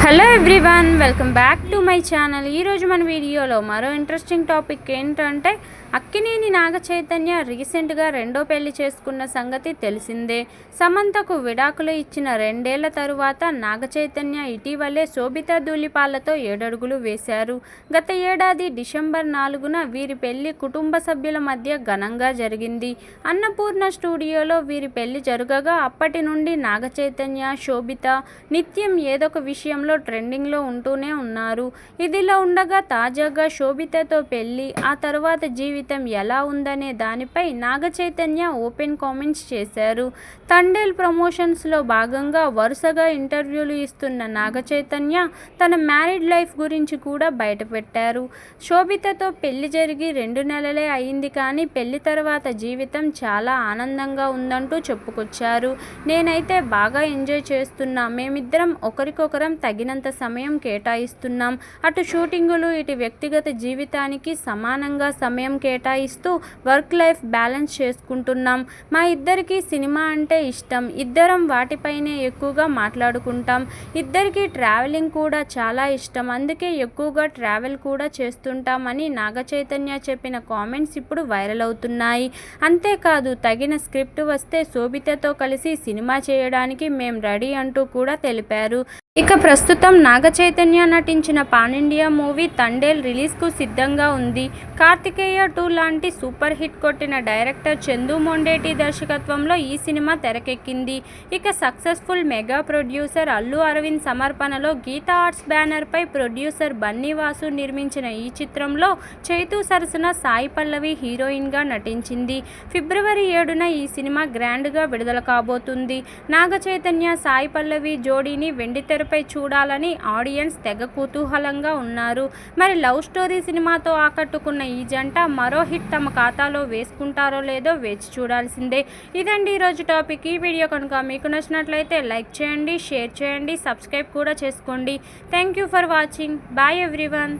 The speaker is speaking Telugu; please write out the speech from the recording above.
Hello everyone, welcome back to my channel. ఈరోజు మన వీడియోలో మరో ఇంట్రెస్టింగ్ టాపిక్ ఏంటంటే అక్కినేని నాగ చైతన్య రీసెంట్గా రెండో పెళ్లి చేసుకున్న సంగతి తెలిసిందే. సమంతకు విడాకులు ఇచ్చిన 2 ఏళ్ల తరువాత నాగ చైతన్య ఇటీవలే శోభిత ధూళిపాలతో 7 అడుగులు వేశారు. గత ఏడాది డిసెంబర్ 4న వీరి పెళ్లి కుటుంబ సభ్యుల మధ్య ఘనంగా జరిగింది. అన్నపూర్ణ స్టూడియోలో వీరి పెళ్లి జరగగా అప్పటి నుండి నాగ చైతన్య, శోభిత నిత్యం ఏదొక విషయంలో ట్రెండింగ్లో ఉంటూనే ఉన్నారు. ఇదిలా ఉండగా తాజాగా శోభితతో పెళ్లి, ఆ తర్వాత జీవితం ఎలా ఉందనే దానిపై నాగ చైతన్య ఓపెన్ కామెంట్స్ చేశారు. తండేల్ ప్రమోషన్స్లో భాగంగా వరుసగా ఇంటర్వ్యూలు ఇస్తున్న నాగ చైతన్య తన మ్యారీడ్ లైఫ్ గురించి కూడా బయటపెట్టారు. శోభితతో పెళ్లి జరిగి 2 నెలలే అయింది, కానీ పెళ్లి తర్వాత జీవితం చాలా ఆనందంగా ఉందంటూ చెప్పుకొచ్చారు. నేనైతే బాగా ఎంజాయ్ చేస్తున్నా, మేమిద్దరం ఒకరికొకరం తగినంత సమయం కేటాయిస్తున్నాం. అటు షూటింగులు, ఇటు వ్యక్తిగత జీవితానికి సమానంగా సమయం కేటాయిస్తూ వర్క్ లైఫ్ బ్యాలెన్స్ చేసుకుంటున్నాం. మా ఇద్దరికీ సినిమా అంటే ఇష్టం, ఇద్దరం వాటిపైనే ఎక్కువగా మాట్లాడుకుంటాం. ఇద్దరికీ ట్రావెలింగ్ కూడా చాలా ఇష్టం, అందుకే ఎక్కువగా ట్రావెల్ కూడా చేస్తుంటాం అని నాగ చైతన్య చెప్పిన కామెంట్స్ ఇప్పుడు వైరల్ అవుతున్నాయి. అంతేకాదు, తగిన స్క్రిప్ట్ వస్తే శోభితతో కలిసి సినిమా చేయడానికి మేం రెడీ అంటూ కూడా తెలిపారు. ఇక ప్రస్తుతం నాగ చైతన్య నటించిన పాన్ ఇండియా మూవీ తండేల్ రిలీజ్కు సిద్ధంగా ఉంది. కార్తికేయ 2 లాంటి సూపర్ హిట్ కొట్టిన డైరెక్టర్ చందు మొండేటి దర్శకత్వంలో ఈ సినిమా తెరకెక్కింది. ఇక successful mega producer Allu Aravind సమర్పణలో గీతా ఆర్ట్స్ బ్యానర్పై ప్రొడ్యూసర్ బన్నీవాసు నిర్మించిన ఈ చిత్రంలో చైతూ సరసన సాయి పల్లవి హీరోయిన్గా నటించింది. ఫిబ్రవరి 7న ఈ సినిమా గ్రాండ్గా విడుదల కాబోతుంది. నాగ చైతన్య, సాయి పల్లవి జోడీని వెండితెర పై చూడాలని ఆడియన్స్ తెగ కుతూహలంగా ఉన్నారు. మరి లవ్ స్టోరీ సినిమాతో ఆకట్టుకున్న ఈ జంట మరో హిట్ తమ ఖాతాలో వేసుకుంటారో లేదో వేచి చూడాల్సిందే. ఇదండి ఈరోజు టాపిక్. ఈ వీడియో కనుక మీకు నచ్చినట్లయితే లైక్ చేయండి, షేర్ చేయండి, సబ్స్క్రైబ్ కూడా చేసుకోండి. Thank you for watching. Bye everyone.